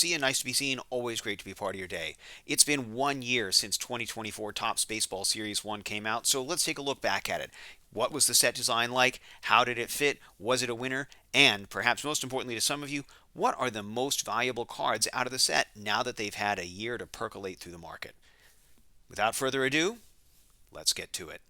See you, nice to be seen. Always great to be part of your day. It's been 1 year since 2024 Topps Baseball Series 1 came out, so let's take a look back at it. What was the set design like? How did it fit? Was it a winner? And perhaps most importantly to some of you, what are the most valuable cards out of the set now that they've had a year to percolate through the market? Without further ado, let's get to it.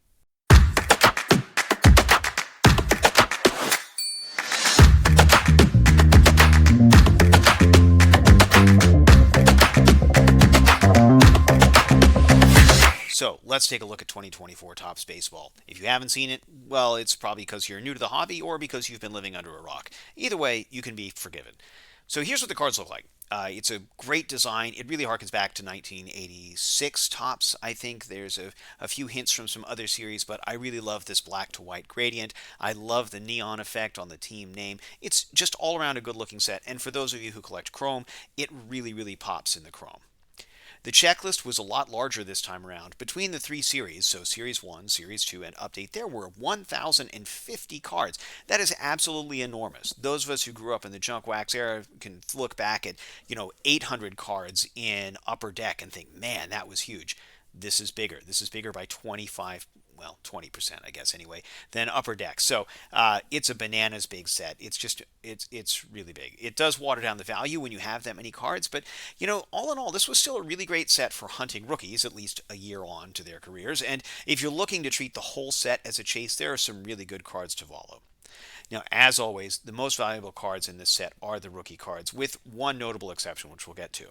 So let's take a look at 2024 Topps Baseball. If you haven't seen it, well, it's probably because you're new to the hobby or because you've been living under a rock. Either way, you can be forgiven. So here's what the cards look like. It's a great design. It really harkens back to 1986 Topps. I think there's a few hints from some other series, but I really love this black to white gradient. I love the neon effect on the team name. It's just all around a good looking set. And for those of you who collect chrome, it really, really pops in the chrome. The checklist was a lot larger this time around. Between the three series, so Series 1, Series 2, and Update, there were 1,050 cards. That is absolutely enormous. Those of us who grew up in the junk wax era can look back at, 800 cards in Upper Deck and think, man, that was huge. This is bigger. This is bigger by 25, well, 20%, I guess, anyway, than Upper Deck. So it's a bananas big set. It's really big. It does water down the value when you have that many cards, but, all in all, this was still a really great set for hunting rookies, at least a year on to their careers. And if you're looking to treat the whole set as a chase, there are some really good cards to follow. Now, as always, the most valuable cards in this set are the rookie cards, with one notable exception, which we'll get to.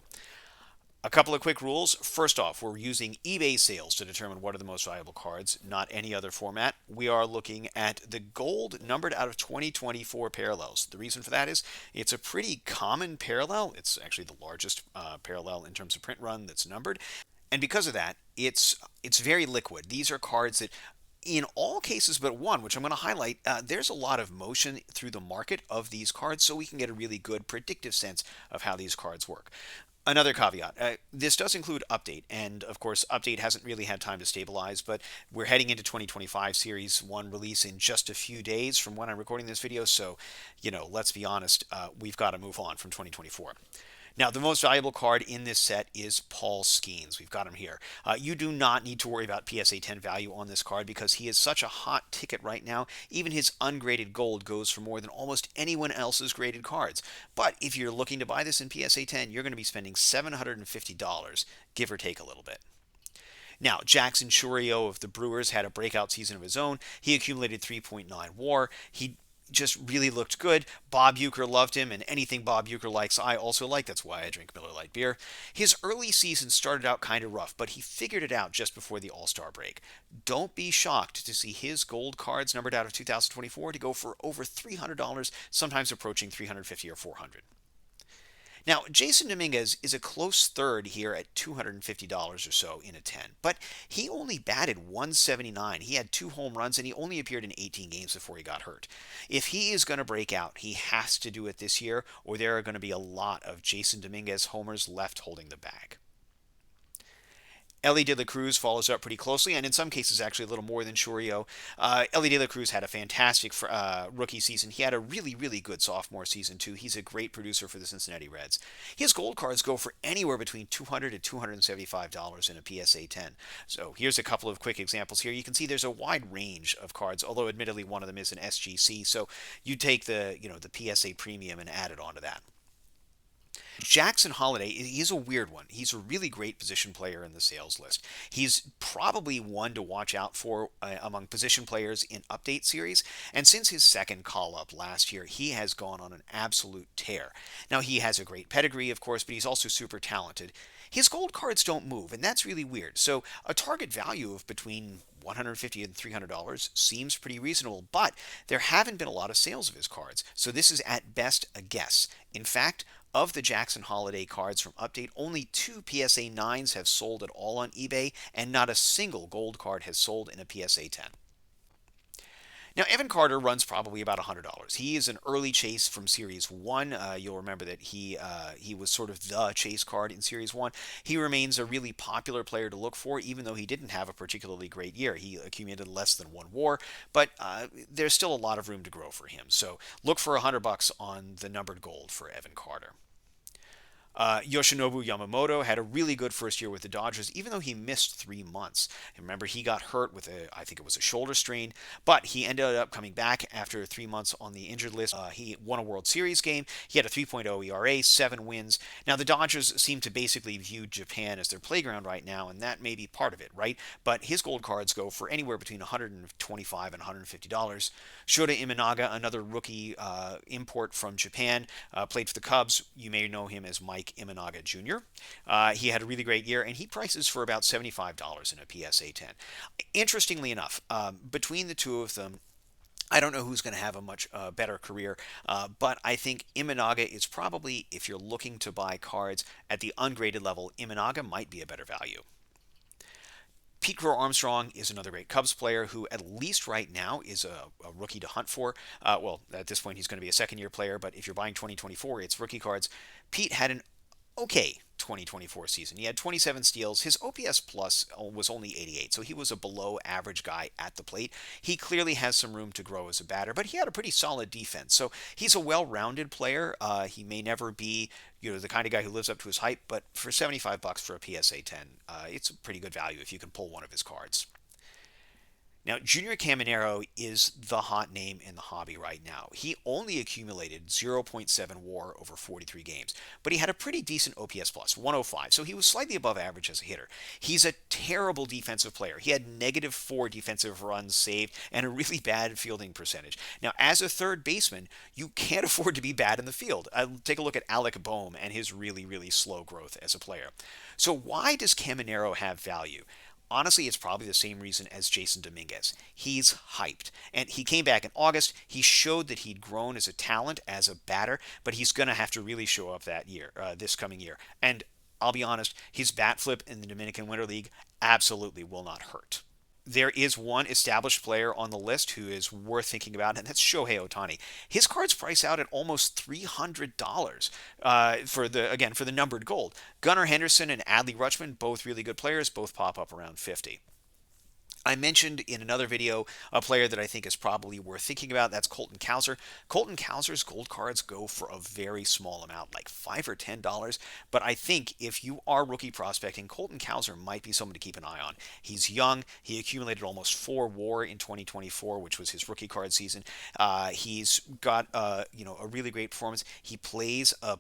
A couple of quick rules. First off, we're using eBay sales to determine what are the most valuable cards, not any other format. We are looking at the gold numbered out of 2024 parallels. The reason for that is it's a pretty common parallel. It's actually the largest parallel in terms of print run that's numbered. And because of that, it's very liquid. These are cards that in all cases but one, which I'm going to highlight, there's a lot of motion through the market of these cards, so we can get a really good predictive sense of how these cards work. Another caveat, this does include Update, and of course, Update hasn't really had time to stabilize, but we're heading into 2025 Series 1 release in just a few days from when I'm recording this video, so, let's be honest, we've got to move on from 2024. Now, the most valuable card in this set is Paul Skenes. We've got him here. You do not need to worry about PSA 10 value on this card because he is such a hot ticket right now. Even his ungraded gold goes for more than almost anyone else's graded cards. But if you're looking to buy this in PSA 10, you're going to be spending $750, give or take a little bit. Now, Jackson Chourio of the Brewers had a breakout season of his own. He accumulated 3.9 WAR. He just really looked good. Bob Uecker loved him, and anything Bob Uecker likes, I also like. That's why I drink Miller Lite beer. His early season started out kind of rough, but he figured it out just before the All-Star break. Don't be shocked to see his gold cards numbered out of 2024 to go for over $300, sometimes approaching $350 or $400. Now, Jason Dominguez is a close third here at $250 or so in a 10, but he only batted 179. He had 2 home runs, and he only appeared in 18 games before he got hurt. If he is going to break out, he has to do it this year, or there are going to be a lot of Jason Dominguez homers left holding the bag. Elly De La Cruz follows up pretty closely, and in some cases, actually a little more than Chourio. Elly De La Cruz had a fantastic rookie season. He had a really, really good sophomore season, too. He's a great producer for the Cincinnati Reds. His gold cards go for anywhere between $200 to $275 in a PSA 10. So here's a couple of quick examples here. You can see there's a wide range of cards, although admittedly one of them is an SGC. So you take the PSA premium and add it onto that. Jackson Holliday, he's a weird one. He's a really great position player in the sales list. He's probably one to watch out for among position players in Update Series. And since his second call up last year, he has gone on an absolute tear. Now, he has a great pedigree, of course, but he's also super talented. His gold cards don't move, and that's really weird. So a target value of between $150 and $300 seems pretty reasonable, but there haven't been a lot of sales of his cards, so this is at best a guess. In fact, of the Jackson Holliday cards from Update, only 2 PSA 9s have sold at all on eBay, and not a single gold card has sold in a PSA 10. Now, Evan Carter runs probably about $100. He is an early chase from Series 1. You'll remember that he was sort of the chase card in Series 1. He remains a really popular player to look for, even though he didn't have a particularly great year. He accumulated less than 1 WAR, but there's still a lot of room to grow for him. So look for $100 on the numbered gold for Evan Carter. Yoshinobu Yamamoto had a really good first year with the Dodgers, even though he missed 3 months. And remember, he got hurt with I think it was a shoulder strain, but he ended up coming back after 3 months on the injured list. He won a World Series game. He had a 3.0 ERA, 7 wins. Now, the Dodgers seem to basically view Japan as their playground right now, and that may be part of it, right? But his gold cards go for anywhere between $125 and $150. Shota Imanaga, another rookie import from Japan, played for the Cubs. You may know him as Mike Imaga Jr. He had a really great year, and he prices for about $75 in a PSA 10. Interestingly enough, between the two of them, I don't know who's going to have a much better career, but I think Imanaga is probably, if you're looking to buy cards at the ungraded level, Imanaga might be a better value. Pete Crow Armstrong is another great Cubs player who, at least right now, is a rookie to hunt for. Well, at this point, he's going to be a second year player, but if you're buying 2024, it's rookie cards. Pete had an okay 2024 season. He had 27 steals. His OPS plus was only 88, so he was a below average guy at the plate. He clearly has some room to grow as a batter, but he had a pretty solid defense. So he's a well-rounded player. He may never be, the kind of guy who lives up to his hype, but for $75 for a PSA 10, it's a pretty good value if you can pull one of his cards. Now, Junior Caminero is the hot name in the hobby right now. He only accumulated 0.7 WAR over 43 games, but he had a pretty decent OPS plus, 105, so he was slightly above average as a hitter. He's a terrible defensive player. He had -4 defensive runs saved and a really bad fielding percentage. Now, as a third baseman, you can't afford to be bad in the field. Take a look at Alec Boehm and his really, really slow growth as a player. So why does Caminero have value? Honestly, it's probably the same reason as Jason Dominguez. He's hyped. And he came back in August. He showed that he'd grown as a talent, as a batter, but he's going to have to really show up that year, this coming year. And I'll be honest, his bat flip in the Dominican Winter League absolutely will not hurt. There is one established player on the list who is worth thinking about, and that's Shohei Ohtani. His card's priced out at almost $300 for the numbered gold. Gunnar Henderson and Adley Rutschman, both really good players, both pop up around 50. I mentioned in another video a player that I think is probably worth thinking about. That's Colton Cower. Colton Cower's gold cards go for a very small amount, like $5 or $10. But I think if you are rookie prospecting, Colton Cower might be someone to keep an eye on. He's young. He accumulated almost 4 WAR in 2024, which was his rookie card season. He's got a really great performance. He plays a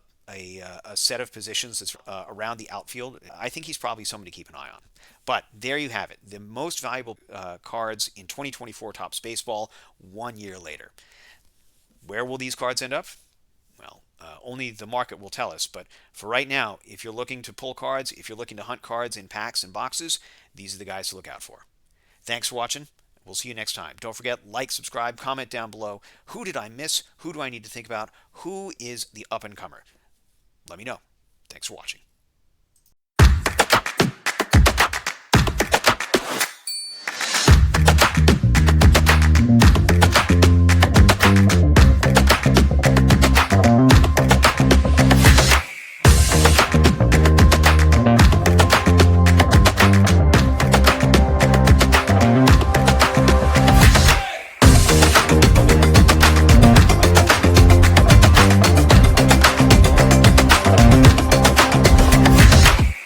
set of positions that's around the outfield. I think he's probably someone to keep an eye on. But there you have it. The most valuable cards in 2024 Topps Baseball 1 year later. Where will these cards end up? Well, only the market will tell us. But for right now, if you're looking to pull cards, if you're looking to hunt cards in packs and boxes, these are the guys to look out for. Thanks for watching. We'll see you next time. Don't forget, like, subscribe, comment down below. Who did I miss? Who do I need to think about? Who is the up-and-comer? Let me know. Thanks for watching.